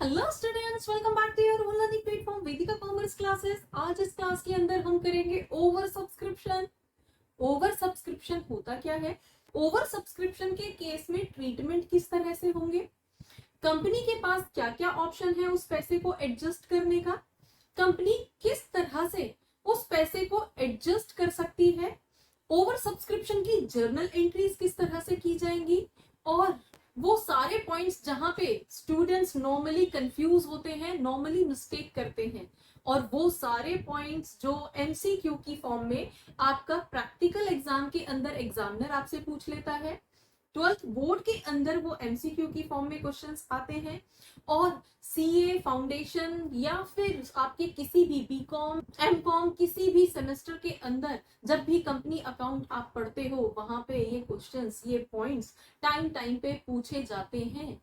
Hello students, welcome back to your online platform Vedika commerce classes. आज इस class के अंदर हम करेंगे ओवर सब्सक्रिप्शन। ओवर सब्सक्रिप्शन होता क्या है, ओवर सब्सक्रिप्शन के केस में ट्रीटमेंट किस तरह से होंगे, कंपनी के पास क्या क्या ऑप्शन है उस पैसे को एडजस्ट करने का, कंपनी किस तरह से उस पैसे को एडजस्ट कर सकती है, ओवर सब्सक्रिप्शन की जर्नल एंट्रीज किस तरह से की जाएंगी, और वो सारे पॉइंट्स जहां पे स्टूडेंट्स नॉर्मली कंफ्यूज होते हैं, नॉर्मली मिस्टेक करते हैं, और वो सारे पॉइंट्स जो एमसीक्यू की फॉर्म में आपका प्रैक्टिकल एग्जाम के अंदर एग्जामिनर आपसे पूछ लेता है, 12th बोर्ड के अंदर वो एमसीक्यू की फॉर्म में क्वेश्चंस आते हैं, और सीए फाउंडेशन या फिर आपके किसी भी बीकॉम एमकॉम किसी भी सेमेस्टर के अंदर जब भी कंपनी अकाउंट आप पढ़ते हो वहां पे ये क्वेश्चंस, ये पॉइंट्स टाइम टाइम पे पूछे जाते हैं।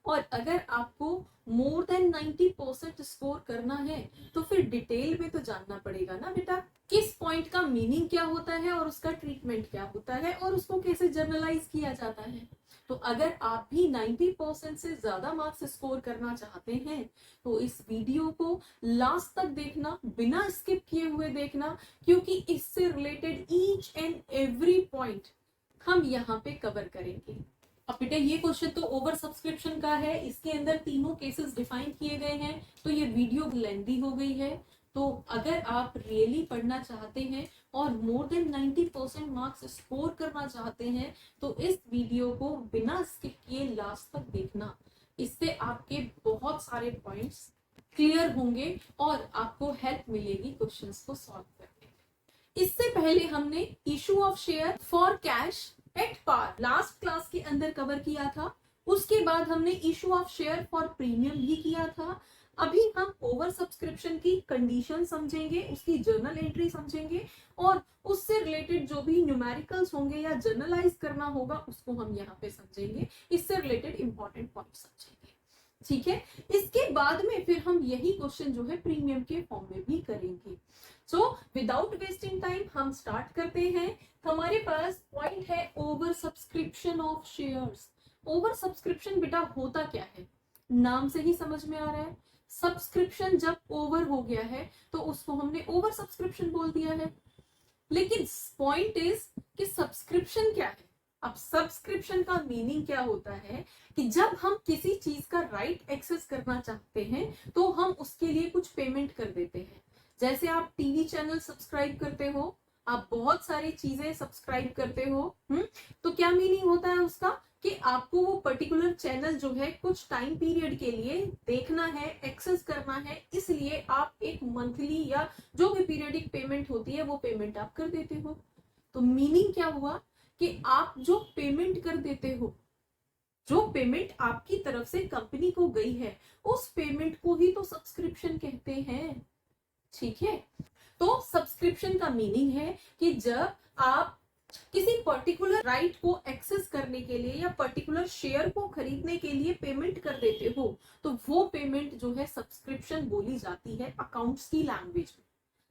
और अगर आपको मोर देन 90% स्कोर करना है तो फिर डिटेल में तो जानना पड़ेगा ना बेटा, किस पॉइंट का मीनिंग क्या होता है और उसका ट्रीटमेंट क्या होता है और उसको कैसे जर्नलाइज किया जाता है। तो अगर आप भी 90% से ज्यादा मार्क्स स्कोर करना चाहते हैं तो इस वीडियो को लास्ट तक देखना, बिना स्किप किए हुए देखना, क्योंकि इससे related each and every point हम यहाँ पे कवर करेंगे। अब बेटा ये क्वेश्चन तो ओवर सब्सक्रिप्शन का है, इसके अंदर तीनों केसेस डिफाइन किए गए हैं, तो ये वीडियो लेंथी हो गई है। तो अगर आप रियली पढ़ना चाहते हैं और मोर देन 90% मार्क्स स्कोर करना चाहते हैं तो इस वीडियो को बिना स्किप किए लास्ट तक देखना, इससे आपके बहुत सारे पॉइंट्स क्लियर होंगे और आपको हेल्प मिलेगी क्वेश्चंस को सॉल्व करने में। इससे पहले हमने issue of share for cash at par last class के अंदर कवर किया था, उसके बाद हमने issue of share for premium भी किया था। अभी हम ओवर सब्सक्रिप्शन की कंडीशन समझेंगे, उसकी जर्नल एंट्री समझेंगे, और उससे रिलेटेड जो भी न्यूमेरिकल्स होंगे या जर्नलाइज करना होगा उसको हम यहाँ पे समझेंगे, इससे रिलेटेड इंपॉर्टेंट पॉइंट समझेंगे। ठीक है, इसके बाद में फिर हम यही क्वेश्चन जो है प्रीमियम के फॉर्म में भी करेंगे। सो विदाउट वेस्टिंग टाइम हम स्टार्ट करते हैं। हमारे पास पॉइंट है over subscription of shares. Over subscription बेटा होता क्या है, नाम से ही समझ में आ रहा है, सब्सक्रिप्शन जब ओवर हो गया है तो उसको हमने ओवर सब्सक्रिप्शन बोल दिया है। लेकिन पॉइंट इज कि सब्सक्रिप्शन क्या है। अब सब्सक्रिप्शन का मीनिंग क्या होता है कि जब हम किसी चीज का राइट एक्सेस करना चाहते हैं तो हम उसके लिए कुछ पेमेंट कर देते हैं। जैसे आप टीवी चैनल सब्सक्राइब करते हो, आप बहुत सारी चीजें सब्सक्राइब करते हो, तो क्या मीनिंग होता है उसका कि आपको वो पर्टिकुलर चैनल जो है कुछ टाइम पीरियड के लिए देखना है, एक्सेस करना है, इसलिए आप एक मंथली या जो भी पीरियडिक पेमेंट होती है वो पेमेंट आप कर देते हो। तो मीनिंग क्या हुआ कि आप जो पेमेंट कर देते हो, जो पेमेंट आपकी तरफ से कंपनी को गई है, उस पेमेंट को ही तो सब्सक्रिप्शन कहते हैं। ठीक है, तो सब्सक्रिप्शन का मीनिंग है कि जब आप किसी पर्टिकुलर राइट को एक्सेस करने के लिए या पर्टिकुलर शेयर को खरीदने के लिए पेमेंट कर देते हो तो वो पेमेंट जो है सब्सक्रिप्शन बोली जाती है अकाउंट्स की लैंग्वेज में।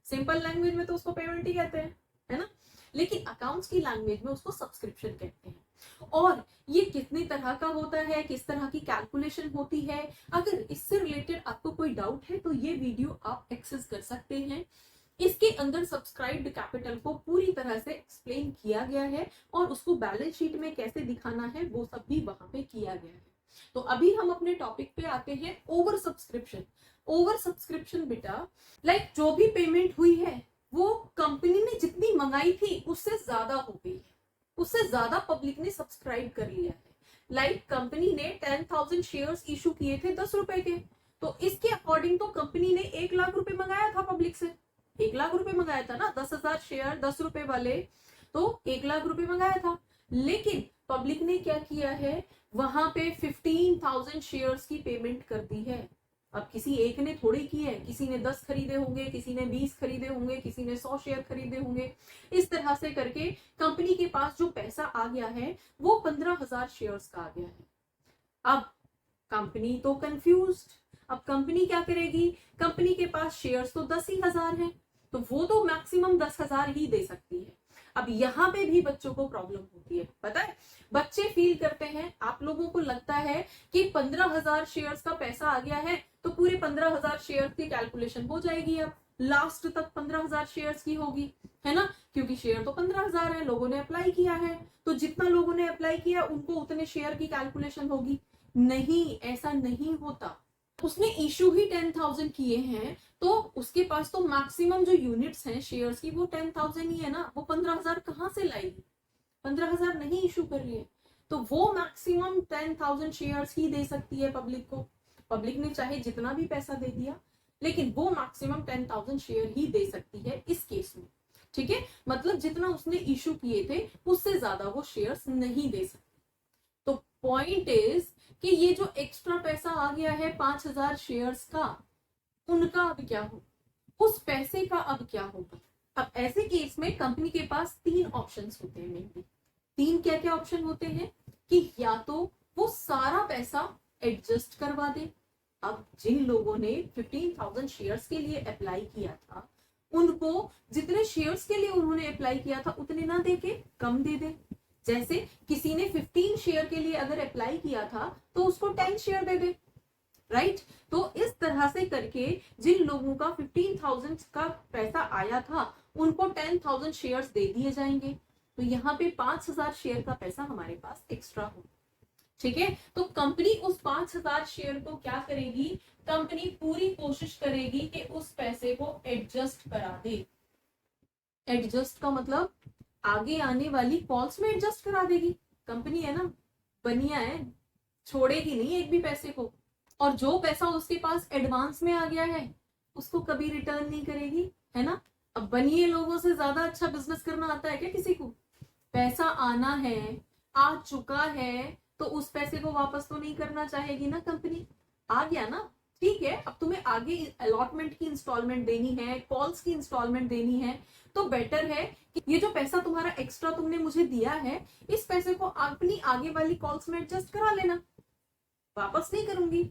सिंपल लैंग्वेज में तो उसको पेमेंट ही कहते हैं, है ना, लेकिन अकाउंट्स की लैंग्वेज में उसको सब्सक्रिप्शन कहते हैं। और ये कितनी तरह का होता है, किस तरह की कैलकुलेशन होती है, अगर इससे रिलेटेड आपको कोई डाउट है तो ये वीडियो आप एक्सेस कर सकते हैं। इसके अंदर सब्सक्राइब्ड कैपिटल को पूरी तरह से एक्सप्लेन किया गया है और उसको बैलेंस शीट में कैसे दिखाना है वो सब भी वहां पे किया गया है। तो अभी हम अपने टॉपिक पे आते हैं, ओवर सब्सक्रिप्शन। ओवर सब्सक्रिप्शन बेटा लाइक जो भी पेमेंट हुई है वो कंपनी ने जितनी मंगाई थी उससे ज्यादा हो गई है, उससे ज्यादा पब्लिक ने सब्सक्राइब कर लिया है। लाइक कंपनी ने 10,000 शेयर्स इशू किए थे 10 रुपए के, तो इसके अकॉर्डिंग तो कंपनी ने 1 लाख रुपए मंगाया था पब्लिक से, 1 लाख रुपए मंगाया था ना, 10,000 शेयर 10 रुपए वाले, तो 1 लाख रुपए मंगाया था। लेकिन पब्लिक ने क्या किया है, वहां पे 15,000 शेयर्स की पेमेंट कर दी है। अब किसी एक ने थोड़े की है, किसी ने 10 खरीदे होंगे, किसी ने 20 खरीदे होंगे, किसी ने 100 शेयर खरीदे होंगे। इस तरह से करके कंपनी के पास जो पैसा आ गया है वो 15,000 शेयर्स का आ गया है। अब कंपनी तो कंफ्यूज्ड, अब कंपनी क्या करेगी, कंपनी के पास शेयर्स तो 10,000 है, तो वो तो मैक्सिमम 10,000 ही दे सकती है। अब यहाँ पे भी बच्चों को प्रॉब्लम होती है, पता है, बच्चे फील करते हैं, आप लोगों को लगता है कि 15,000 शेयर्स का पैसा आ गया है तो पूरे 15,000 शेयर की कैलकुलेशन हो जाएगी, अब लास्ट तक 15,000 शेयर्स की होगी, है ना, क्योंकि शेयर तो 15,000 है, लोगों ने अप्लाई किया है, तो जितना लोगों ने अप्लाई किया उनको उतने शेयर की कैलकुलेशन होगी। नहीं, ऐसा नहीं होता। उसने इशू ही 10,000 किए हैं तो उसके पास तो मैक्सिमम जो यूनिट्स हैं शेयर्स की वो 10,000 ही है ना, वो 15,000 कहां से लाएगी, 15,000 नहीं इशू कर रही है, तो वो मैक्सिमम 10,000 शेयर्स ही दे सकती है पब्लिक को। पब्लिक ने चाहे जितना भी पैसा दे दिया, लेकिन वो मैक्सिमम 10,000 शेयर ही दे सकती है इस केस में, ठीक है, मतलब जितना उसने इशू किए थे उससे ज्यादा वो शेयर्स नहीं दे सकती। तो पॉइंट इज कि ये जो एक्स्ट्रा पैसा आ गया है 5,000 शेयर्स का, उनका अब क्या हो, उस पैसे का अब क्या होगा। अब ऐसे केस में कंपनी के पास 3 ऑप्शंस होते हैं मेनली। 3 क्या क्या ऑप्शन होते हैं कि या तो वो सारा पैसा एडजस्ट करवा दे। अब जिन लोगों ने 15,000 शेयर्स के लिए अप्लाई किया था उनको जितने शेयर्स के लिए उन्होंने अप्लाई किया था उतने ना देके कम दे दे। जैसे किसी ने 15 शेयर के लिए अगर अप्लाई किया था तो उसको 10 शेयर दे दे, राइट। तो इस तरह से करके जिन लोगों का 15,000 का पैसा आया था उनको 10,000 शेयर्स दे दिए जाएंगे, तो यहाँ पे 5,000 शेयर का पैसा हमारे पास एक्स्ट्रा हो, ठीक है। तो कंपनी उस 5,000 शेयर को क्या करेगी, कंपनी पूरी कोशिश करेगी कि उस पैसे को एडजस्ट करा दे। एडजस्ट का मतलब आगे आने वाली कॉल्स में एडजस्ट करा देगी। कंपनी है ना, बनिया है, छोड़ेगी नहीं एक भी पैसे को। और जो पैसा उसके पास एडवांस में आ गया है उसको कभी रिटर्न नहीं करेगी, है ना। अब बनिए लोगों से ज्यादा अच्छा बिजनेस करना आता है क्या किसी को। पैसा आना है, आ चुका है, तो उस पैसे को वापस तो नहीं करना चाहेगी ना कंपनी। आ गया ना, ठीक है, अब तुम्हें आगे अलॉटमेंट की इंस्टॉलमेंट देनी है, कॉल्स की इंस्टॉलमेंट देनी है, तो बेटर है कि ये जो पैसा तुम्हारा एक्स्ट्रा तुमने मुझे दिया है इस पैसे को अपनी आगे वाली कॉल्स में एडजस्ट करा लेना, वापस नहीं करूंगी।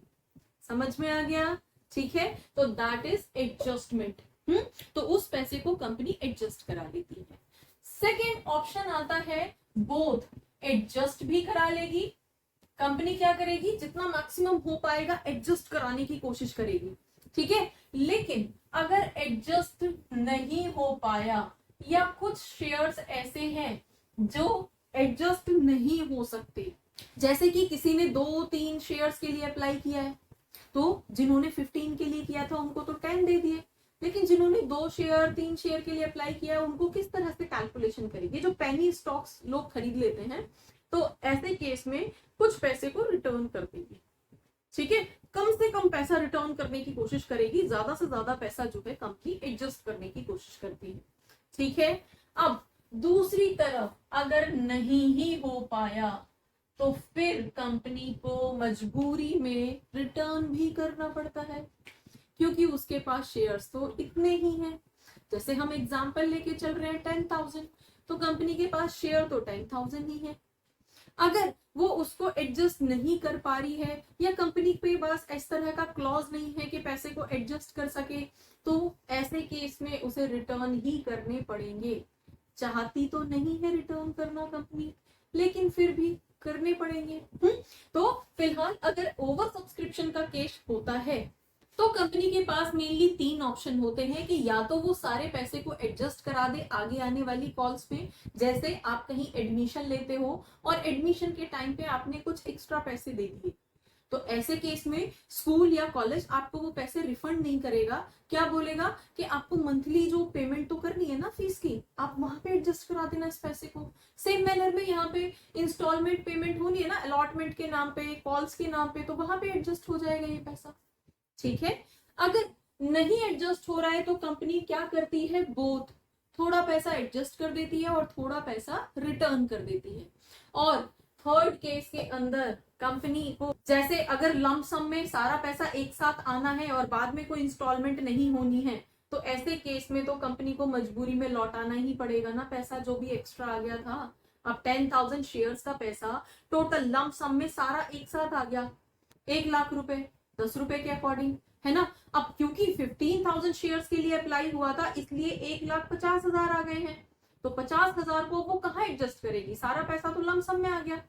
समझ में आ गया, ठीक है। तो दैट इज एडजस्टमेंट। तो उस पैसे को कंपनी एडजस्ट करा लेती है। सेकेंड ऑप्शन आता है बोथ, एडजस्ट भी करा लेगी कंपनी, क्या करेगी जितना मैक्सिमम हो पाएगा एडजस्ट कराने की कोशिश करेगी, ठीक है। लेकिन अगर एडजस्ट नहीं हो पाया या कुछ शेयर्स ऐसे हैं जो एडजस्ट नहीं हो सकते, जैसे कि किसी ने 2-3 शेयर्स के लिए अप्लाई किया है, तो जिन्होंने 15 के लिए किया था उनको तो 10 दे दिए, लेकिन जिन्होंने 2 शेयर 3 शेयर के लिए अप्लाई किया उनको किस तरह से कैलकुलेशन करेगी। जो पेनी स्टॉक्स लोग खरीद लेते हैं तो ऐसे केस में कुछ पैसे को रिटर्न कर देगी, ठीक है, कम से कम पैसा रिटर्न करने की कोशिश करेगी, ज्यादा से ज्यादा पैसा जो है कंपनी एडजस्ट करने की कोशिश करती है, ठीक है। अब दूसरी तरफ अगर नहीं ही हो पाया तो फिर कंपनी को मजबूरी में रिटर्न भी करना पड़ता है, क्योंकि उसके पास शेयर्स तो इतने ही हैं। जैसे हम एग्जांपल लेके चल रहे हैं 10,000, तो कंपनी के पास शेयर तो 10,000 ही है। अगर वो उसको एडजस्ट नहीं कर पा रही है या कंपनी के पास इस तरह का क्लॉज नहीं है कि पैसे को एडजस्ट कर सके, तो ऐसे केस में उसे रिटर्न ही करने पड़ेंगे। चाहती तो नहीं है रिटर्न करना कंपनी, लेकिन फिर भी करने पड़ेंगे। तो फिलहाल अगर ओवर सब्सक्रिप्शन का केस होता है तो कंपनी के पास मेनली 3 ऑप्शन होते हैं कि या तो वो सारे पैसे को एडजस्ट करा दे आगे आने वाली कॉल्स में, जैसे आप कहीं एडमिशन लेते हो और एडमिशन के टाइम पे आपने कुछ एक्स्ट्रा पैसे दे दिए, तो ऐसे केस में स्कूल या कॉलेज आपको वो पैसे रिफंड नहीं करेगा। क्या बोलेगा कि आपको मंथली जो पेमेंट तो करनी है ना फीस की, आप वहां पे एडजस्ट करा देना इस पैसे को। सेम मैनर में यहाँ पे इंस्टॉलमेंट पेमेंट होनी है ना अलॉटमेंट के नाम पे, कॉल्स के नाम पे, तो वहां पे एडजस्ट हो जाएगा ये पैसा, ठीक है। अगर नहीं एडजस्ट हो रहा है तो कंपनी क्या करती है, बोथ, थोड़ा पैसा एडजस्ट कर देती है और थोड़ा पैसा रिटर्न कर देती है। और थर्ड केस के अंदर कंपनी को, जैसे अगर लंप सम में सारा पैसा एक साथ आना है और बाद में कोई इंस्टॉलमेंट नहीं होनी है, तो ऐसे केस में तो कंपनी को मजबूरी में लौटाना ही पड़ेगा ना पैसा जो भी एक्स्ट्रा आ गया था। अब 10,000 शेयर्स का पैसा टोटल लंप सम में सारा एक साथ आ गया, 1 लाख रुपए 10 रुपए के अकॉर्डिंग, है ना। अब क्योंकि 15,000 शेयर्स के लिए अप्लाई हुआ था इसलिए 1,50,000 आ गए हैं, तो 50,000 को वो कहाँ एडजस्ट करेगी, सारा पैसा तो लमसम में आ गया।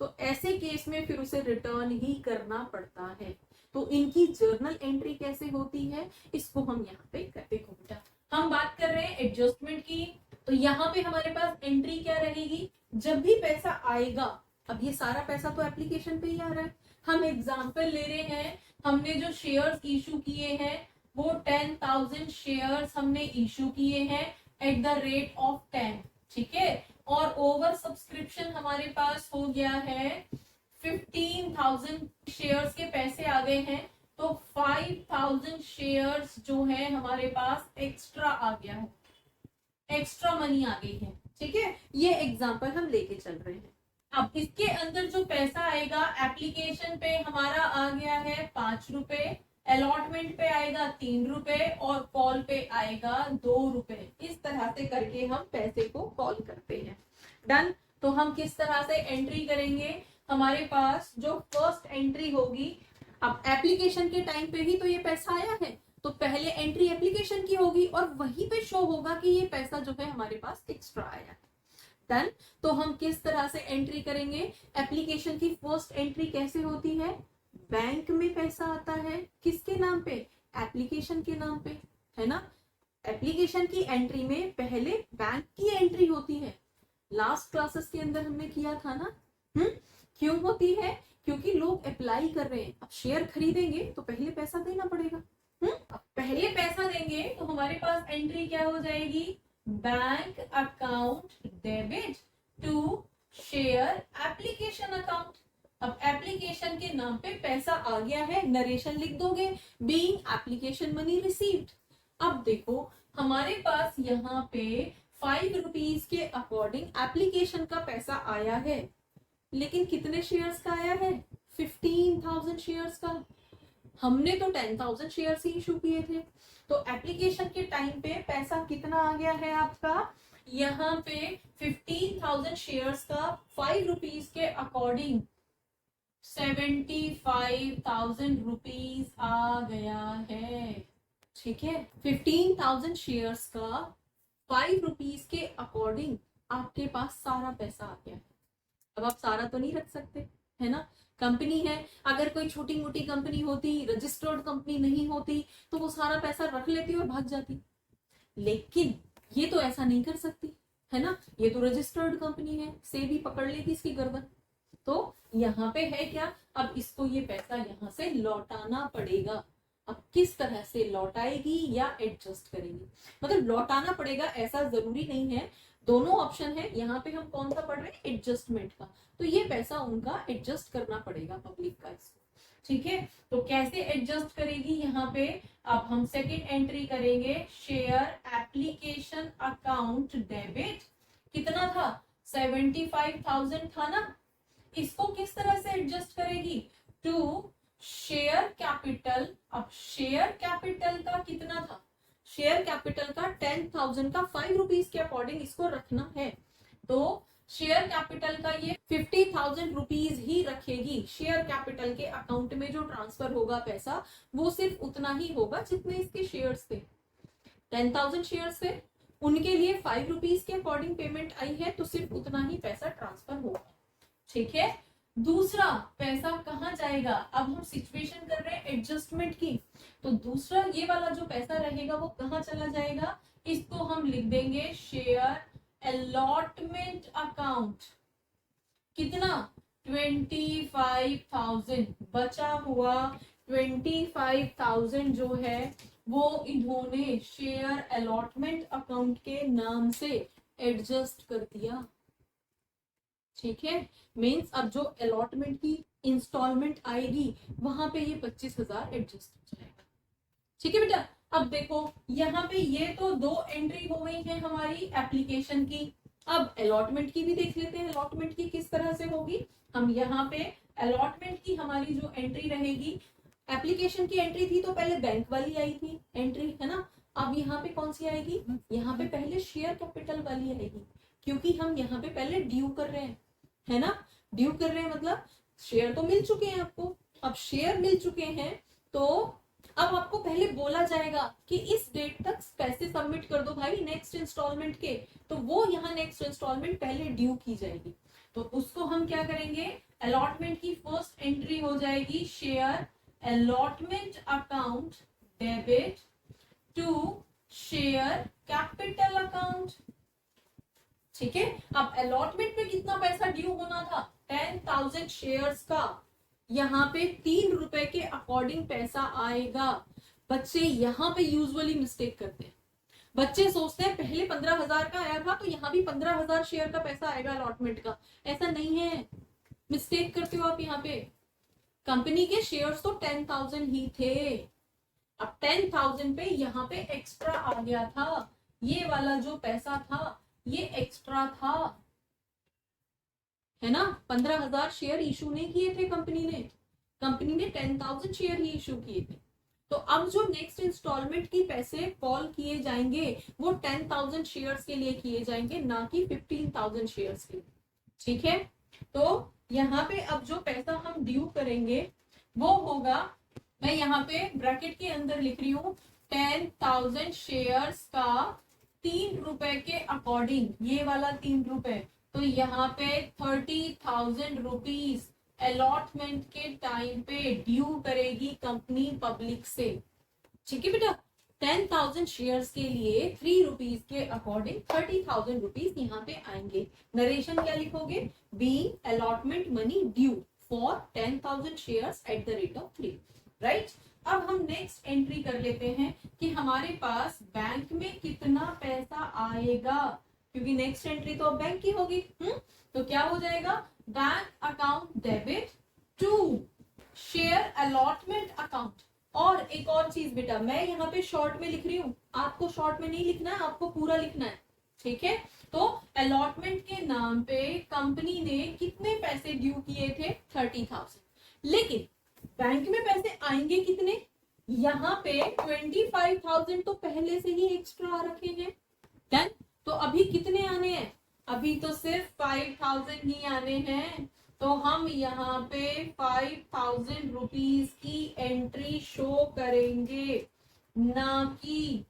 तो ऐसे केस में फिर उसे रिटर्न ही करना पड़ता है। तो इनकी जर्नल एंट्री कैसे होती है इसको हम यहाँ पे देखो बेटा, हम बात कर रहे हैं एडजस्टमेंट की। तो यहाँ पे हमारे पास एंट्री क्या रहेगी, जब भी पैसा आएगा, अब ये सारा पैसा तो एप्लीकेशन पे ही आ रहा है, हम एग्जाम्पल ले रहे हैं, हमने जो शेयर्स इशू किए हैं वो 10,000 शेयर्स हमने इशू किए हैं एट द रेट ऑफ 10, ठीक है। और ओवर सब्सक्रिप्शन हमारे पास हो गया है 15,000 शेयर्स के पैसे आ गए हैं, तो 5,000 शेयर्स जो है हमारे पास एक्स्ट्रा आ गया है, एक्स्ट्रा मनी आ गई है, ठीक है। ये एग्जांपल हम लेके चल रहे हैं। अब इसके अंदर जो पैसा आएगा एप्लीकेशन पे हमारा आ गया है 5 रुपए, अलॉटमेंट पे आएगा 3 रुपए और कॉल पे आएगा 2 रुपए। इस तरह से करके हम पैसे को कॉल करते हैं। डन। तो हम किस तरह से एंट्री करेंगे, हमारे पास जो फर्स्ट एंट्री होगी, अब एप्लीकेशन के टाइम पे ही तो ये पैसा आया है, तो पहले एंट्री एप्लीकेशन की होगी और वहीं पे शो होगा कि ये पैसा जो है हमारे पास एक्स्ट्रा आया है। डन। तो हम किस तरह से एंट्री करेंगे, एप्लीकेशन की फर्स्ट एंट्री कैसे होती है, बैंक में पैसा आता है, किसके नाम पे, एप्लीकेशन के नाम पे, है ना। एप्लीकेशन की एंट्री में पहले बैंक की एंट्री होती है, लास्ट क्लासेस के अंदर हमने किया था ना। क्यों होती है, क्योंकि लोग अप्लाई कर रहे हैं, अब शेयर खरीदेंगे तो पहले पैसा देना पड़ेगा। अब पहले पैसा देंगे तो हमारे पास एंट्री क्या हो जाएगी, bank account debit to share application account. अब एप्लीकेशन के नाम पे पैसा आ गया है, नरेशन लिख दोगे, बीइंग एप्लीकेशन मनी रिसीव्ड। अब देखो हमारे पास यहाँ पे 5 रुपीज के अकॉर्डिंग एप्लीकेशन का पैसा आया है, लेकिन कितने शेयर्स का आया है, 15,000 शेयर्स का। हमने तो 10,000 शेयर्स ही इशू किए थे, तो एप्लीकेशन के टाइम पे पैसा कितना आ गया है आपका, यहाँ पे 15,000 शेयर्स का 5 रुपीज के अकॉर्डिंग 75,000 रुपीज आ गया है, ठीक है। 15,000 शेयर्स का 5 रुपीज के अकॉर्डिंग आपके पास सारा पैसा आ गया है। अब आप सारा तो नहीं रख सकते, है ना, कंपनी है, अगर कोई छोटी मोटी कंपनी होती, रजिस्टर्ड कंपनी नहीं होती, तो वो सारा पैसा रख लेती और भाग जाती, लेकिन ये तो ऐसा नहीं कर सकती, है ना, ये तो रजिस्टर्ड कंपनी है, सेबी पकड़ लेगी इसकी गर्दन। तो यहाँ पे है क्या, अब इसको ये पैसा यहाँ से लौटाना पड़ेगा। अब किस तरह से लौटाएगी या एडजस्ट करेगी, मतलब लौटाना पड़ेगा ऐसा जरूरी नहीं है, दोनों ऑप्शन है। यहाँ पे हम कौन सा पढ़ रहे हैं, एडजस्टमेंट का, तो ये पैसा उनका एडजस्ट करना पड़ेगा पब्लिक का इसको, ठीक है। तो कैसे एडजस्ट करेगी, यहाँ पे अब हम सेकेंड एंट्री करेंगे, शेयर एप्लीकेशन अकाउंट डेबिट, कितना था 75,000 था ना, इसको किस तरह से एडजस्ट करेगी, टू शेयर कैपिटल। अब शेयर कैपिटल का कितना था, शेयर कैपिटल का 10,000 का 5 रुपीज के अकॉर्डिंग इसको रखना है, तो शेयर कैपिटल का ये 50,000 रुपीज ही रखेगी। शेयर कैपिटल के अकाउंट में जो ट्रांसफर होगा पैसा वो सिर्फ उतना ही होगा जितने इसके शेयर्स थे, 10,000 शेयर्स थे, उनके लिए 5 रुपीज के अकॉर्डिंग पेमेंट आई है, तो सिर्फ उतना ही पैसा ट्रांसफर होगा, ठीक है। दूसरा पैसा कहाँ जाएगा, अब हम सिचुएशन कर रहे हैं एडजस्टमेंट की, तो दूसरा ये वाला जो पैसा रहेगा वो कहाँ चला जाएगा, इसको हम लिख देंगे शेयर अलॉटमेंट अकाउंट, कितना 25,000 बचा हुआ 25,000 जो है वो इन्होंने शेयर अलॉटमेंट अकाउंट के नाम से एडजस्ट कर दिया, ठीक है। मीन्स अब जो अलॉटमेंट की इंस्टॉलमेंट आएगी वहां पे ये 25,000 एडजस्ट हो जाएगा, ठीक है बेटा। अब देखो यहाँ पे ये तो दो एंट्री हो गई है हमारी एप्लीकेशन की, अब अलॉटमेंट की भी देख लेते हैं, अलॉटमेंट की किस तरह से होगी। हम यहाँ पे अलॉटमेंट की हमारी जो एंट्री रहेगी, एप्लीकेशन की एंट्री थी तो पहले बैंक वाली आई थी एंट्री, है ना, अब यहाँ पे कौन सी आएगी, यहाँ पे पहले शेयर कैपिटल वाली आएगी, क्योंकि हम यहाँ पे पहले ड्यू कर रहे हैं, है ना, ड्यू कर रहे हैं मतलब शेयर तो मिल चुके हैं आपको, अब शेयर मिल चुके हैं तो अब आपको पहले बोला जाएगा कि इस डेट तक पैसे सबमिट कर दो भाई नेक्स्ट इंस्टॉलमेंट के, तो वो यहाँ नेक्स्ट इंस्टॉलमेंट पहले ड्यू की जाएगी। तो उसको हम क्या करेंगे, अलॉटमेंट की फर्स्ट एंट्री हो जाएगी share allotment account debit to share capital account. ठीक है, अब अलॉटमेंट में कितना पैसा ड्यू होना था, 10,000 शेयर्स का, यहाँ पे 3 रुपए के अकॉर्डिंग पैसा आएगा। बच्चे यहाँ पे यूजुअली मिस्टेक करते हैं, बच्चे सोचते हैं पहले 15,000 का आया था तो यहाँ भी 15,000 शेयर का पैसा आएगा अलॉटमेंट का। ऐसा नहीं है, मिस्टेक करते हो आप। यहाँ पे कंपनी के शेयर्स तो 10,000 ही थे, अब 10,000 पे यहाँ पे एक्स्ट्रा आ गया था, ये वाला जो पैसा था ये एक्स्ट्रा था, है ना। 15,000 शेयर इशू नहीं किए थे कंपनी ने 10,000 शेयर ही इशू किए थे। तो अब जो नेक्स्ट इंस्टॉलमेंट की पैसे कॉल किए जाएंगे वो 10,000 शेयर्स के लिए किए जाएंगे, ना कि 15,000 शेयर्स के लिए। ठीक है, तो यहाँ पे अब जो पैसा हम ड्यू करेंगे वो होगा, मैं यहाँ पे ब्रैकेट के अंदर लिख रही हूँ 10,000 शेयर्स का 3 रुपए के अकॉर्डिंग, ये वाला 3 रुपए, तो यहाँ पे 30,000 रुपीज अलॉटमेंट के टाइम पे ड्यू करेगी कंपनी पब्लिक से। ठीक है बेटा, 10,000 शेयर्स के लिए 3 रुपीज के अकॉर्डिंग 30,000 रुपीज यहाँ पे आएंगे। नरेशन क्या लिखोगे, बी allotment money due for 10,000 shares at the rate of 3, right. अब हम नेक्स्ट एंट्री कर लेते हैं कि हमारे पास बैंक में कितना पैसा आएगा, क्योंकि नेक्स्ट एंट्री तो बैंक की होगी। तो क्या हो जाएगा, bank account debit to share allotment account. और एक और चीज बेटा, मैं यहाँ पे शॉर्ट में लिख रही हूँ, आपको शॉर्ट में नहीं लिखना है, आपको पूरा लिखना है। ठीक है, तो अलॉटमेंट के नाम पे कंपनी ने कितने पैसे ड्यू किए थे, 30,000, लेकिन बैंक में पैसे आएंगे कितने, यहाँ पे 25,000 तो पहले से ही एक्स्ट्रा रखे हैं। डन, तो अभी कितने आने हैं, अभी तो सिर्फ 5,000 ही आने हैं। तो हम यहाँ पे 5,000 रुपीज की एंट्री शो करेंगे, ना कि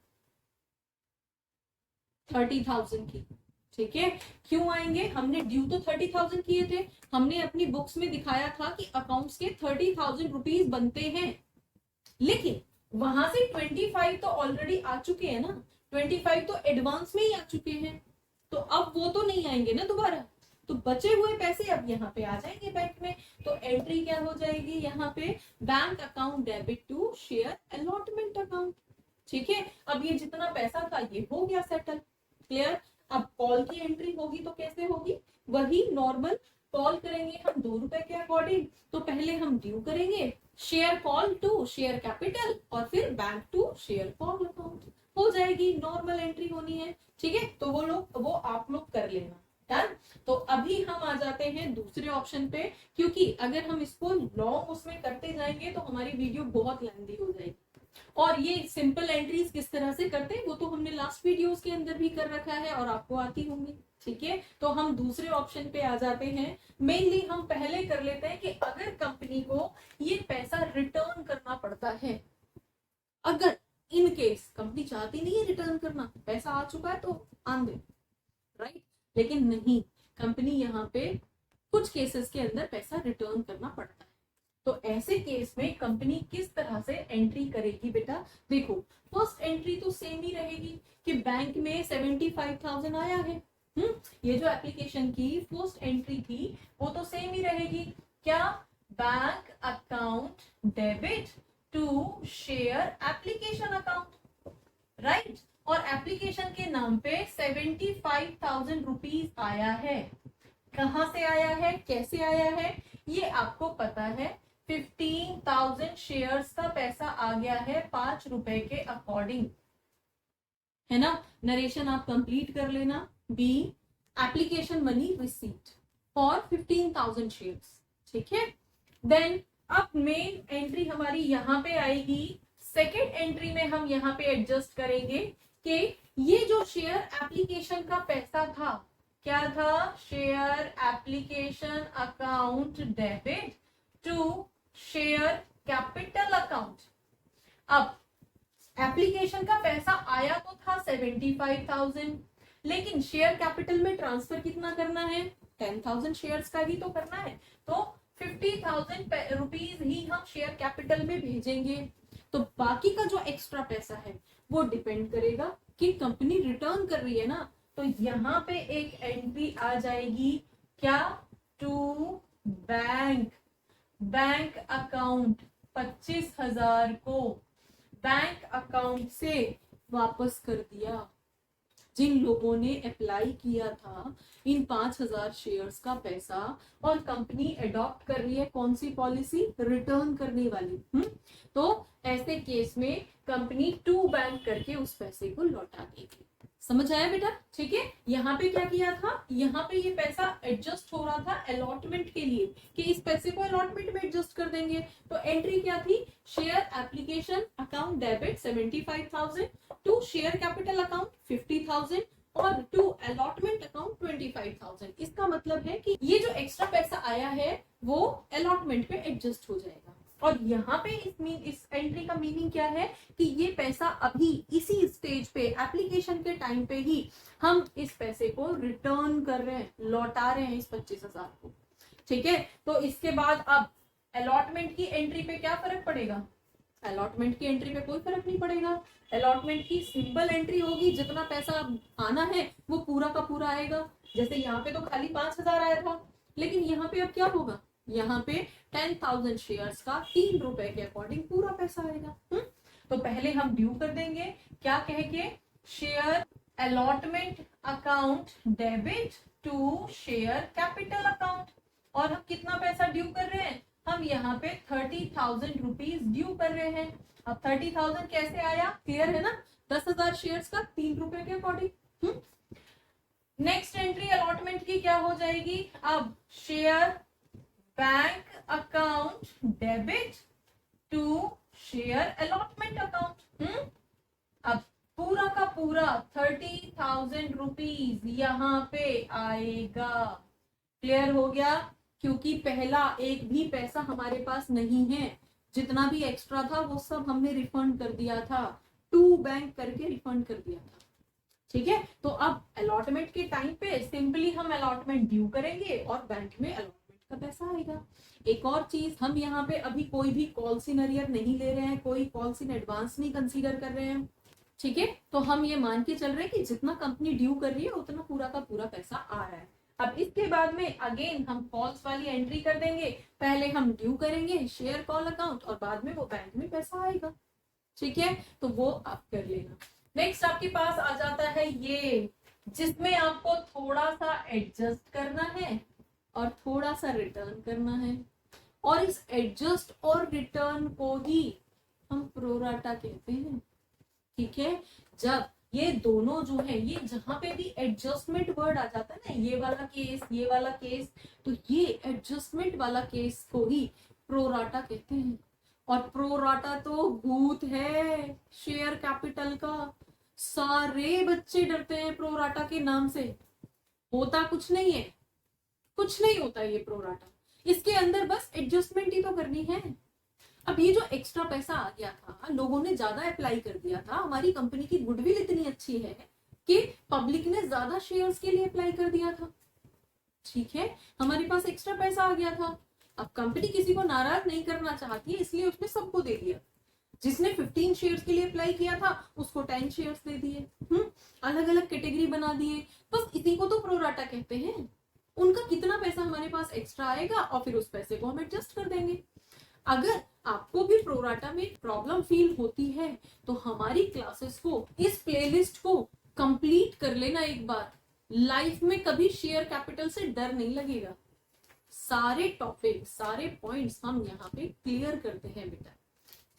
30,000 की। ठीक है, क्यों आएंगे, हमने ड्यू तो 30,000 किए थे, हमने अपनी बुक्स में दिखाया था कि अकाउंट्स के 30,000 रुपीज बनते हैं, लेकिन वहां से 25 तो ऑलरेडी आ चुके हैं ना, 25 तो एडवांस में ही आ चुके हैं, तो अब वो तो नहीं आएंगे ना दोबारा, तो बचे हुए पैसे अब यहाँ पे आ जाएंगे बैंक में। तो एंट्री क्या हो जाएगी यहाँ पे, bank account debit to share allotment account. ठीक है, अब ये जितना पैसा था ये हो गया सेटल, क्लियर। अब कॉल की एंट्री होगी तो कैसे होगी, वही नॉर्मल कॉल करेंगे हम 2 रुपए के अकॉर्डिंग, तो पहले हम ड्यू करेंगे share call to share capital और फिर bank to share call account, हो जाएगी, नॉर्मल एंट्री होनी है। ठीक है, तो वो आप लोग कर लेना। डन, तो अभी हम आ जाते हैं दूसरे ऑप्शन पे, क्योंकि अगर हम इसको लॉन्ग उसमें करते जाएंगे तो हमारी वीडियो बहुत लेंथी हो जाएगी। और ये सिंपल एंट्रीज किस तरह से करते हैं वो तो हमने लास्ट वीडियोस के अंदर भी कर रखा है और आपको आती होंगी। ठीक है, तो हम दूसरे ऑप्शन पे आ जाते हैं। मेनली हम पहले कर लेते हैं कि अगर कंपनी को ये पैसा रिटर्न करना पड़ता है, अगर इन केस कंपनी चाहती नहीं है रिटर्न करना, पैसा आ चुका है तो आन दे, राइट, लेकिन नहीं, कंपनी यहाँ पे कुछ केसेस के अंदर पैसा रिटर्न करना पड़ता है। तो ऐसे केस में कंपनी किस तरह से एंट्री करेगी बेटा, देखो फर्स्ट एंट्री तो सेम ही रहेगी कि बैंक में 75,000 आया है। ये जो एप्लीकेशन की फर्स्ट एंट्री थी वो तो सेम ही रहेगी, क्या, bank account debit to share application account, right. और एप्लीकेशन के नाम पे 75,000 रुपीज आया है, कहां से आया है, कैसे आया है, ये आपको पता है, 15,000 शेयर्स का पैसा आ गया है 5 रुपए के अकॉर्डिंग, है ना। नरेशन आप कंप्लीट कर लेना। बी application money receipt for 15,000 shares. ठीक है, देन अब मेन एंट्री हमारी यहाँ पे आएगी। सेकेंड एंट्री में हम यहाँ पे एडजस्ट करेंगे कि ये जो शेयर एप्लीकेशन का पैसा था, क्या था, share application account debit to share capital account. अब एप्लीकेशन का पैसा आया तो था 75,000, लेकिन शेयर कैपिटल में ट्रांसफर कितना करना है, 10,000 शेयर्स का ही तो करना है, तो 50,000 रुपीज ही हम शेयर कैपिटल में भेजेंगे। तो बाकी का जो एक्स्ट्रा पैसा है वो डिपेंड करेगा कि कंपनी रिटर्न कर रही है ना, तो यहाँ पे एक एंट्री आ जाएगी क्या, टू बैंक अकाउंट 25,000 को बैंक अकाउंट से वापस कर दिया। जिन लोगों ने अप्लाई किया था इन 5,000 शेयर्स का पैसा, और कंपनी अडॉप्ट कर रही है कौन सी पॉलिसी, रिटर्न करने वाली। तो ऐसे केस में कंपनी टू बैंक करके उस पैसे को लौटा देगी। समझ आया बेटा? ठीक है, यहाँ पे क्या किया था, यहाँ पे ये पैसा एडजस्ट हो रहा था अलॉटमेंट के लिए कि इस पैसे को अलॉटमेंट में एडजस्ट कर देंगे। तो एंट्री क्या थी, share application account debit 75,000 to share capital account 50,000 और टू अलॉटमेंट अकाउंट 25,000। इसका मतलब है कि ये जो एक्स्ट्रा पैसा आया है वो अलॉटमेंट पे एडजस्ट हो जाएगा। और यहाँ पे इस एंट्री का मीनिंग क्या है कि ये पैसा अभी इसी स्टेज पे एप्लीकेशन के टाइम पे ही हम इस पैसे को रिटर्न कर रहे हैं, लौटा रहे हैं इस 25,000 को। ठीक है, तो इसके बाद अब अलॉटमेंट की एंट्री पे क्या फर्क पड़ेगा, अलॉटमेंट की एंट्री पे कोई फर्क नहीं पड़ेगा। अलॉटमेंट की सिंपल एंट्री होगी, जितना पैसा आना है वो पूरा का पूरा आएगा। जैसे यहाँ पे तो खाली 5,000 आया था, लेकिन यहाँ पे अब क्या होगा, यहाँ पे 10,000 शेयर्स का 3 रुपए के अकॉर्डिंग पूरा पैसा आएगा। तो पहले हम ड्यू कर देंगे, क्या कह के, share allotment account debit to share capital account. और हम कितना पैसा ड्यू कर रहे हैं, हम यहाँ पे 30,000 रुपीज ड्यू कर रहे हैं। अब 30,000 कैसे आया, क्लियर है ना, 10,000 शेयर्स का 3 रुपए के अकॉर्डिंग। नेक्स्ट एंट्री अलॉटमेंट की क्या हो जाएगी, अब share bank account debit to share allotment account. अब पूरा का पूरा 30,000 रुपीज यहाँ पे आएगा। क्लियर हो गया, क्योंकि पहला एक भी पैसा हमारे पास नहीं है, जितना भी एक्स्ट्रा था वो सब हमने रिफंड कर दिया था, टू बैंक करके रिफंड कर दिया था। ठीक है, तो अब अलॉटमेंट के टाइम पे सिंपली हम अलॉटमेंट ड्यू करेंगे और बैंक में अलॉटमेंट का पैसा आएगा। एक और चीज, हम यहाँ पे अभी कोई भी कॉल्स इन अरियर नहीं ले रहे हैं, कोई कॉल्स इन एडवांस नहीं कंसीडर कर रहे हैं। ठीक है, तो हम ये मान के चल रहे हैं कि जितना कंपनी ड्यू कर रही है उतना पूरा का पूरा पैसा आ रहा है। अब इसके बाद में अगेन हम कॉल्स वाली एंट्री कर देंगे, पहले हम ड्यू करेंगे शेयर कॉल अकाउंट और बाद में वो बैंक में पैसा आएगा। ठीक है, तो वो आप कर लेना। नेक्स्ट आपके पास आ जाता है ये, जिसमें आपको थोड़ा सा एडजस्ट करना है और थोड़ा सा रिटर्न करना है, और इस एडजस्ट और रिटर्न को ही हम प्रोराटा कहते हैं। ठीक है, जब ये दोनों जो है, ये जहां पे भी एडजस्टमेंट वर्ड आ जाता है ना, ये वाला केस, ये वाला केस, तो ये एडजस्टमेंट वाला केस को ही प्रोराटा कहते हैं। और प्रोराटा तो भूत है शेयर कैपिटल का, सारे बच्चे डरते हैं प्रोराटा के नाम से। होता कुछ नहीं है, कुछ नहीं होता ये प्रोराटा, इसके अंदर बस एडजस्टमेंट ही तो करनी है। अब ये जो एक्स्ट्रा पैसा आ गया था, लोगों ने ज्यादा अप्लाई कर दिया था, हमारी कंपनी की गुडविल इतनी अच्छी है कि पब्लिक ने ज्यादा शेयर्स के लिए अप्लाई कर दिया था। ठीक है, हमारे पास एक्स्ट्रा पैसा आ गया था। अब कंपनी किसी को नाराज नहीं करना चाहती है, इसलिए उसने सबको दे दिया। जिसने 15 शेयर्स के लिए अप्लाई किया था उसको 10 शेयर्स दे दिए। अलग अलग कैटेगरी बना दिए, बस इसी को तो प्रोराटा कहते हैं। उनका कितना पैसा हमारे पास एक्स्ट्रा आएगा और फिर उस पैसे को हम एडजस्ट कर देंगे। अगर आपको भी प्रोराटा में प्रॉब्लम फील होती है तो हमारी क्लासेस को, इस प्लेलिस्ट को कंप्लीट कर लेना एक बार। लाइफ में कभी शेयर कैपिटल से डर नहीं लगेगा। सारे टॉपिक, सारे पॉइंट्स हम यहाँ पे क्लियर करते हैं बेटा।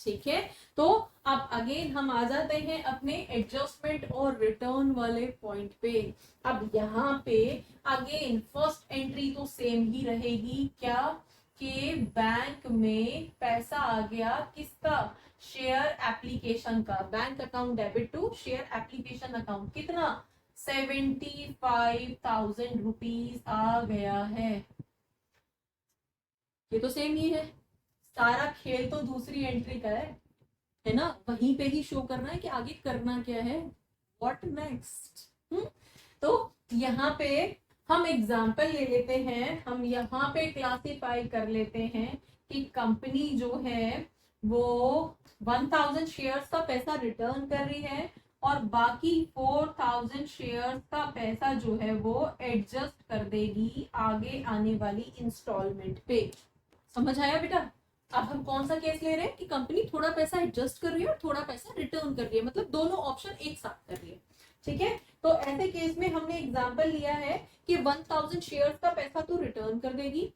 ठीक है, तो अब अगेन हम आ जाते हैं अपने एडजस्टमेंट और रिटर्न वाले पॉइंट पे। अब यहाँ पे अगेन फर्स्ट एंट्री तो सेम ही रहेगी, क्या कि बैंक में पैसा आ गया किसका, शेयर एप्लीकेशन का, bank account debit to share application account, कितना 75,000 रुपीज आ गया है। ये तो सेम ही है, सारा खेल तो दूसरी एंट्री का है। है ना, वहीं पे ही शो करना है कि आगे करना क्या है, व्हाट नेक्स्ट। तो यहाँ पे हम एग्जाम्पल ले लेते हैं, हम यहाँ पे क्लासिफाई कर लेते हैं कि कंपनी जो है वो 1000 शेयर्स का पैसा रिटर्न कर रही है और बाकी 4000 शेयर्स का पैसा जो है वो एडजस्ट कर देगी आगे आने वाली इंस्टॉलमेंट पे। समझ आया बेटा? अब हम कौन सा केस ले रहे हैं कि कंपनी थोड़ा पैसा एडजस्ट कर रही है और थोड़ा पैसा रिटर्न कर रही है, मतलब दोनों ऑप्शन एक साथ कर रही है। ठीक है, तो ऐसे केस में हमने एग्जांपल लिया है कि 1000 शेयर्स का पैसा तो रिटर्न कर देगी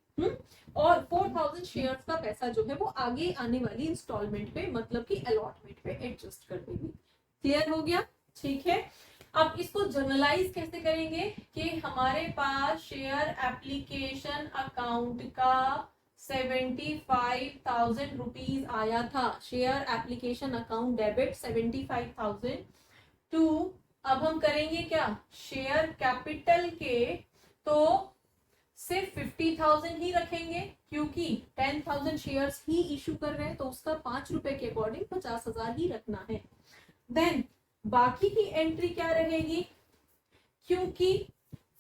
और 4000 शेयर्स का पैसा जो है वो आगे आने वाली इंस्टॉलमेंट पे मतलब कि अलॉटमेंट पे एडजस्ट कर देगी। क्लियर हो गया? ठीक है, अब इसको जनरलाइज कैसे करेंगे कि हमारे पास शेयर एप्लीकेशन अकाउंट का 75,000 रुपीज आया था, share application account debit 75,000 to, अब हम करेंगे क्या, शेयर कैपिटल के तो सिर्फ 50,000 ही रखेंगे क्योंकि 10,000 शेयर्स ही इशू कर रहे हैं तो उसका 5 रुपए के अकॉर्डिंग 50,000 ही रखना है। देन बाकी की एंट्री क्या रहेगी, क्योंकि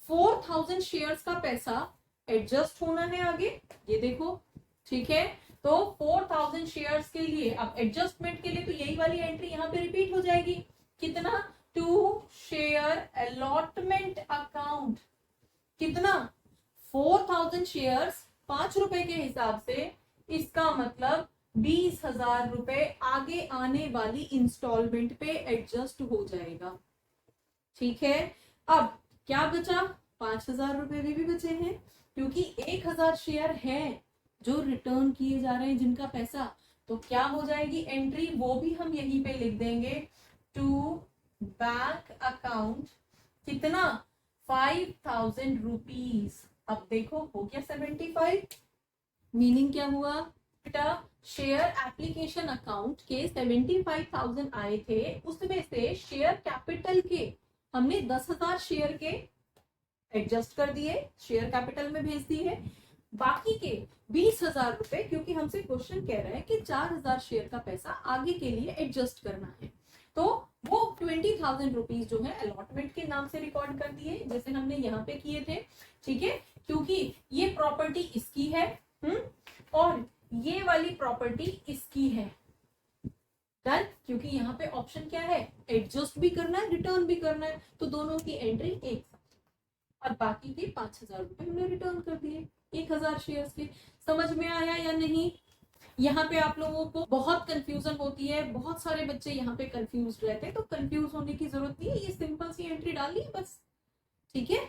4000 शेयर्स का पैसा एडजस्ट होना है आगे, ये देखो। ठीक है, तो 4000 शेयर्स के लिए अब एडजस्टमेंट के लिए तो यही वाली एंट्री यहाँ पे रिपीट हो जाएगी, कितना, टू शेयर अलॉटमेंट अकाउंट, कितना, 4000 शेयर्स 5 रुपए के हिसाब से, इसका मतलब 20,000 रुपए आगे आने वाली इंस्टॉलमेंट पे एडजस्ट हो जाएगा। ठीक है, अब क्या बचा, 5,000 रुपए भी बचे हैं क्योंकि 1,000 शेयर हैं जो रिटर्न किए जा रहे हैं जिनका पैसा, तो क्या हो जाएगी एंट्री, वो भी हम यहीं पे लिख देंगे, टू बैंक अकाउंट, कितना, 5,000 रुपीज। अब देखो हो गया 75, मीनिंग क्या हुआ बेटा, शेयर एप्लीकेशन अकाउंट के 75,000 आए थे, उसमें से शेयर कैपिटल के हमने 10,000 शेयर के एडजस्ट कर दिए, शेयर कैपिटल में भेज दिए, बाकी के 20,000 रुपए क्योंकि हमसे क्वेश्चन कह रहा है कि 4,000 शेयर का पैसा आगे के लिए एडजस्ट करना है, तो वो 20,000 रुपीज जो है अलॉटमेंट के नाम से रिकॉर्ड कर दिए जैसे हमने यहाँ पे किए थे। ठीक है, क्योंकि ये प्रॉपर्टी इसकी है और ये वाली प्रॉपर्टी इसकी है, डन, क्योंकि यहाँ पे ऑप्शन क्या है, एडजस्ट भी करना है रिटर्न भी करना है, तो दोनों की एंट्री एक साथ, और बाकी के 5,000 रुपए हमने रिटर्न कर दिए 1,000 शेयर्स के। समझ में आया या नहीं? यहाँ पे आप लोगों को बहुत कंफ्यूजन होती है, बहुत सारे बच्चे यहाँ पे कंफ्यूज रहते हैं, तो कंफ्यूज होने की जरूरत नहीं है, ये सिंपल सी एंट्री डालनी है बस। ठीक है,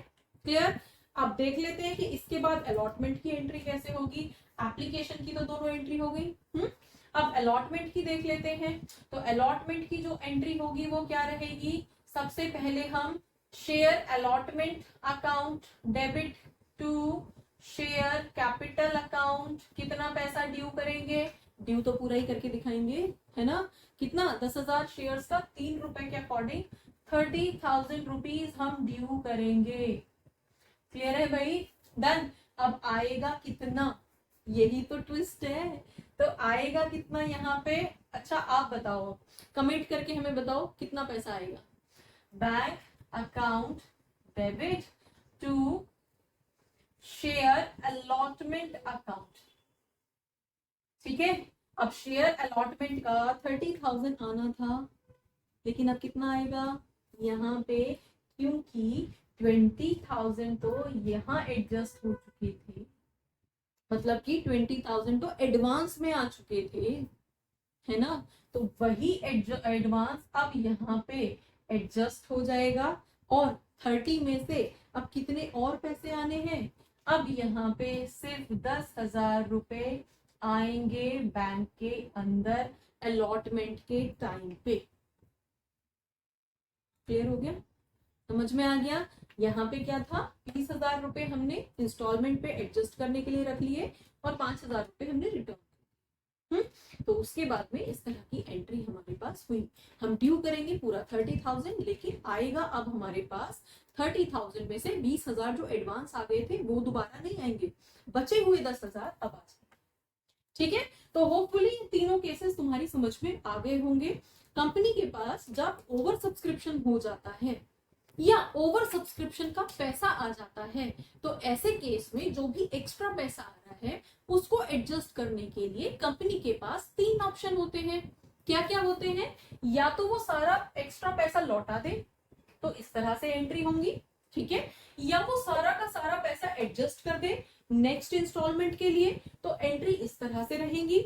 क्लियर? अब देख लेते हैं कि इसके बाद अलॉटमेंट की एंट्री कैसे होगी। एप्लीकेशन की तो दोनों एंट्री हो गई, अब अलॉटमेंट की देख लेते हैं। तो अलॉटमेंट की जो एंट्री होगी वो क्या रहेगी, सबसे पहले हम share allotment account debit to share capital account, कितना पैसा ड्यू करेंगे, ड्यू तो पूरा ही करके दिखाएंगे, है ना, कितना, 10,000 शेयर्स का 3 रुपए के अकॉर्डिंग 30,000 रुपीज हम ड्यू करेंगे। क्लियर है भाई? डन। अब आएगा कितना, यही तो ट्विस्ट है, तो आएगा कितना यहाँ पे, अच्छा आप बताओ, कमेंट करके हमें बताओ कितना पैसा आएगा। Bank account debit to share allotment account. ठीक है, अब शेयर अलॉटमेंट का 30,000 आना था, लेकिन अब कितना आएगा यहाँ पे, क्योंकि 20,000 तो यहाँ एडजस्ट हो चुके थे, मतलब कि 20,000 तो एडवांस में आ चुके थे, है ना, तो वही एडवांस अब यहाँ पे एडजस्ट हो जाएगा और 30 में से अब कितने और पैसे आने हैं, अब यहाँ पे सिर्फ 10,000 रुपए आएंगे बैंक के अंदर अलॉटमेंट के टाइम पे। क्लियर हो गया? समझ में आ गया? यहाँ पे क्या था, 20,000 रुपए हमने इंस्टॉलमेंट पे एडजस्ट करने के लिए रख लिए और 5,000 रुपए हमने रिटर्न, तो उसके बाद में इस तरह की एंट्री हमारे पास हुई। हम ड्यू करेंगे पूरा 30,000, लेकिन आएगा अब हमारे पास 30,000 में से 20,000 जो एडवांस आ गए थे वो दोबारा नहीं आएंगे, बचे हुए 10,000 अब आ जाएंगे। ठीक है, तो होपफुली तीनों केसेस तुम्हारी समझ में आ गए होंगे। कंपनी के पास जब ओवर सब्सक्रिप्शन हो जाता है या ओवर सब्सक्रिप्शन का पैसा आ जाता है, तो ऐसे केस में जो भी एक्स्ट्रा पैसा आ रहा है उसको एडजस्ट करने के लिए कंपनी के पास 3 ऑप्शन होते हैं। क्या क्या होते हैं? या तो वो सारा एक्स्ट्रा पैसा लौटा दे, तो इस तरह से एंट्री होंगी, ठीक है, या वो सारा का सारा पैसा एडजस्ट कर दे नेक्स्ट इंस्टॉलमेंट के लिए, तो एंट्री इस तरह से रहेंगी।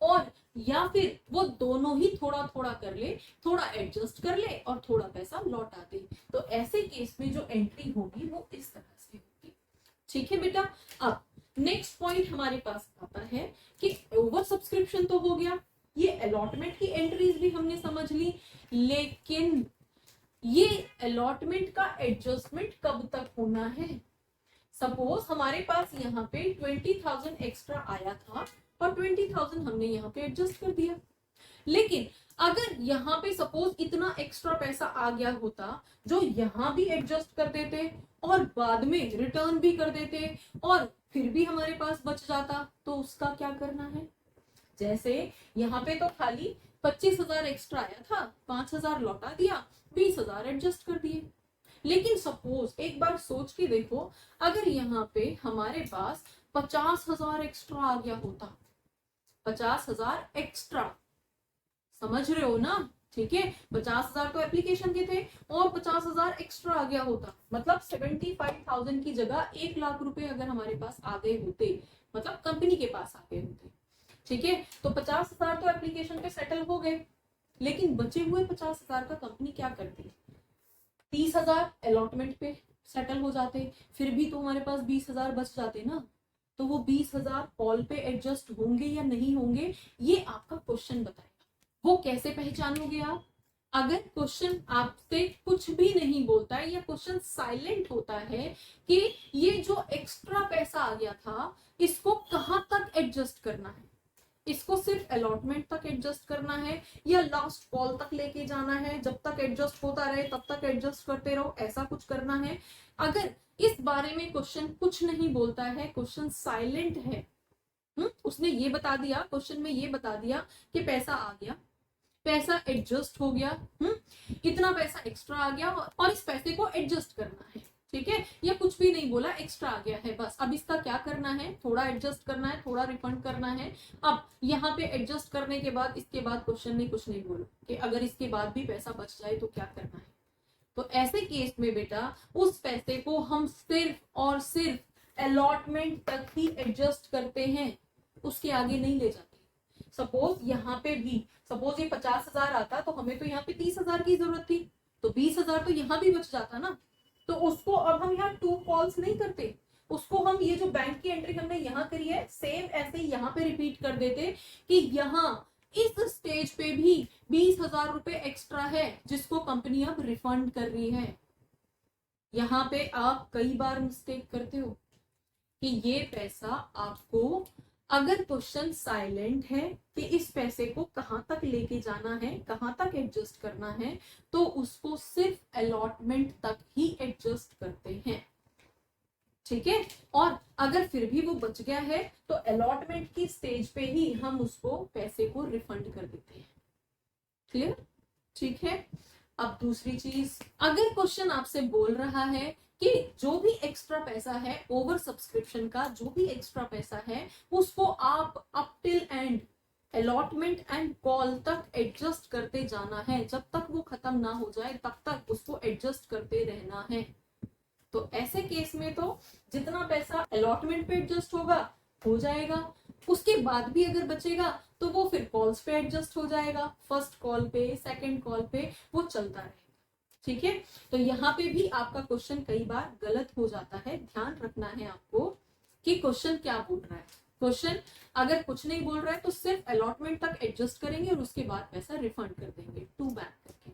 और या फिर वो दोनों ही थोड़ा थोड़ा कर ले, थोड़ा एडजस्ट कर ले और थोड़ा पैसा लौटा दे, तो ऐसे केस में जो एंट्री होगी वो इस तरह से होगी। ठीक है बेटा, अब नेक्स्ट पॉइंट हमारे पास आता है कि ओवर सब्सक्रिप्शन तो हो गया, ये अलॉटमेंट की एंट्रीज भी हमने समझ ली, लेकिन ये अलॉटमेंट का एडजस्टमेंट कब तक होना है? सपोज हमारे पास यहाँ पे 20,000 एक्स्ट्रा आया था और 20,000 हमने यहाँ पे एडजस्ट कर दिया, लेकिन अगर यहाँ पे सपोज इतना एक्स्ट्रा पैसा आ गया होता जो यहाँ भी एडजस्ट कर देते और बाद में रिटर्न भी कर देते और फिर भी हमारे पास बच जाता, तो उसका क्या करना है? जैसे यहाँ पे तो खाली 25,000 एक्स्ट्रा आया था, 5,000 लौटा दिया, 20,000 एडजस्ट कर दिए। लेकिन सपोज एक बार सोच के देखो, अगर यहाँ पे हमारे पास 50,000 एक्स्ट्रा आ गया होता, 50,000 एक्स्ट्रा, समझ रहे हो ना? ठीक है, 50,000 तो एप्लीकेशन के थे और 50,000 एक्स्ट्रा आ गया होता, मतलब 75,000 की जगह 1 लाख रुपए अगर हमारे पास आ गए होते, मतलब कंपनी के पास आ गए होते, ठीक है, तो 50,000 तो एप्लीकेशन पे सेटल हो गए, लेकिन बचे हुए 50,000 का कंपनी क्या करती? 30,000 अलॉटमेंट पे सेटल हो जाते, फिर भी तो हमारे पास 20,000 बच जाते ना, तो वो 20,000 कॉल पे एडजस्ट होंगे या नहीं होंगे, ये आपका क्वेश्चन बताएगा। वो कैसे पहचानोगे आप? अगर क्वेश्चन आपसे कुछ भी नहीं बोलता है या क्वेश्चन साइलेंट होता है कि ये जो एक्स्ट्रा पैसा आ गया था इसको कहां तक एडजस्ट करना है, इसको सिर्फ अलॉटमेंट तक एडजस्ट करना है या लास्ट कॉल तक लेके जाना है, जब तक एडजस्ट होता रहे तब तक एडजस्ट करते रहो, ऐसा कुछ करना है। अगर इस बारे में क्वेश्चन कुछ नहीं बोलता है, क्वेश्चन साइलेंट है, उसने ये बता दिया, क्वेश्चन में ये बता दिया कि पैसा आ गया, पैसा एडजस्ट हो गया, इतना पैसा एक्स्ट्रा आ गया और इस पैसे को एडजस्ट करना है, ठीक है, या कुछ भी नहीं बोला, एक्स्ट्रा आ गया है बस, अब इसका क्या करना है? थोड़ा एडजस्ट करना है, थोड़ा रिफंड करना है। अब यहाँ पे एडजस्ट करने के बाद इसके बाद क्वेश्चन ने कुछ नहीं बोला कि अगर इसके बाद भी पैसा बच जाए तो क्या करना है। तो ऐसे केस में बेटा उस पैसे को हम सिर्फ और सिर्फ अलॉटमेंट तक ही एडजस्ट करते हैं, उसके आगे नहीं ले जाते। सपोज यहाँ पे भी सपोज ये 50,000 आता तो हमें तो यहाँ पे 30,000 की जरूरत थी, तो 20,000 तो यहाँ भी बच जाता ना, तो उसको अब हम यहाँ 2 कॉल्स नहीं करते, उसको हम ये जो बैंक की एंट्री हमने यहाँ करी है सेम ऐसे ही यहाँ पे रिपीट कर देते कि यहाँ इस स्टेज पे भी 20,000 रुपए एक्स्ट्रा है जिसको कंपनी अब रिफंड कर रही है। यहाँ पे आप कई बार मिस्टेक करते हो कि ये पैसा आपको, अगर क्वेश्चन साइलेंट है कि इस पैसे को कहां तक लेके जाना है, कहां तक एडजस्ट करना है, तो उसको सिर्फ अलॉटमेंट तक ही एडजस्ट करते हैं, ठीक है, और अगर फिर भी वो बच गया है तो अलॉटमेंट की स्टेज पे ही हम उसको पैसे को रिफंड कर देते हैं। क्लियर? ठीक है। अब दूसरी चीज, अगर क्वेश्चन आपसे बोल रहा है कि जो भी एक्स्ट्रा पैसा है ओवर सब्सक्रिप्शन का, जो भी एक्स्ट्रा पैसा है उसको आप up till and allotment and call तक एडजस्ट करते जाना है, जब तक वो खत्म ना हो जाए तब तक उसको एडजस्ट करते रहना है। तो ऐसे केस में तो जितना पैसा अलॉटमेंट पे एडजस्ट होगा हो जाएगा, उसके बाद भी अगर बचेगा तो वो फिर कॉल्स पे एडजस्ट हो जाएगा, फर्स्ट कॉल पे, सेकंड कॉल पे वो चलता रहेगा, ठीक है। तो यहाँ पे भी आपका क्वेश्चन कई बार गलत हो जाता है, ध्यान रखना है आपको कि क्वेश्चन क्या बोल रहा है। क्वेश्चन अगर कुछ नहीं बोल रहा है तो सिर्फ अलॉटमेंट तक एडजस्ट करेंगे और उसके बाद पैसा रिफंड कर देंगे टू बैक करके।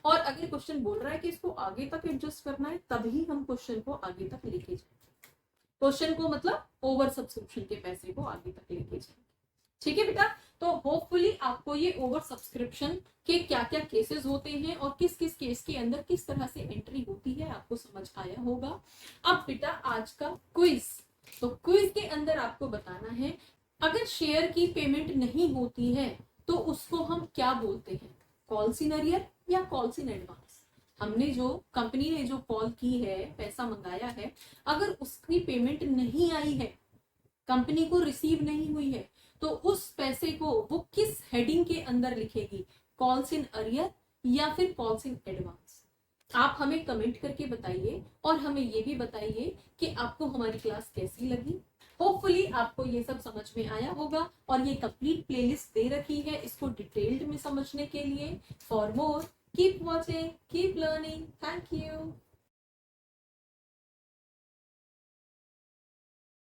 और अगर क्वेश्चन बोल रहा है कि इसको आगे तक एडजस्ट करना है तभी हम क्वेश्चन को आगे तक लेके जाएंगे, क्वेश्चन को मतलब ओवर सब्सक्रिप्शन के पैसे को आगे तक लेके जाएंगे, ठीक है बेटा। तो होपफुली आपको ये ओवर सब्सक्रिप्शन के क्या क्या केसेस होते हैं और किस किस केस के अंदर किस तरह से एंट्री होती है आपको समझ आया होगा। अब बेटा आज का क्विज, तो क्विज के अंदर आपको बताना है अगर शेयर की पेमेंट नहीं होती है तो उसको हम क्या बोलते हैं, कॉल्स इन अरियर या कॉल्स इन एडवांस। हमने जो कंपनी ने जो कॉल की है, पैसा मंगाया है, अगर उसकी पेमेंट नहीं आई है, कंपनी को रिसीव नहीं हुई है, तो उस पैसे को वो किस हेडिंग के अंदर लिखेगी, कॉल्स इन अरियर या फिर कॉल्स इन एडवांस। आप हमें कमेंट करके बताइए और हमें ये भी बताइए कि आपको हमारी क्लास कैसी लगी। होपफुली आपको ये सब समझ में आया होगा और ये कंप्लीट प्लेलिस्ट दे रखी है इसको डिटेल्ड में समझने के लिए। For more keep watching, keep learning. Thank you.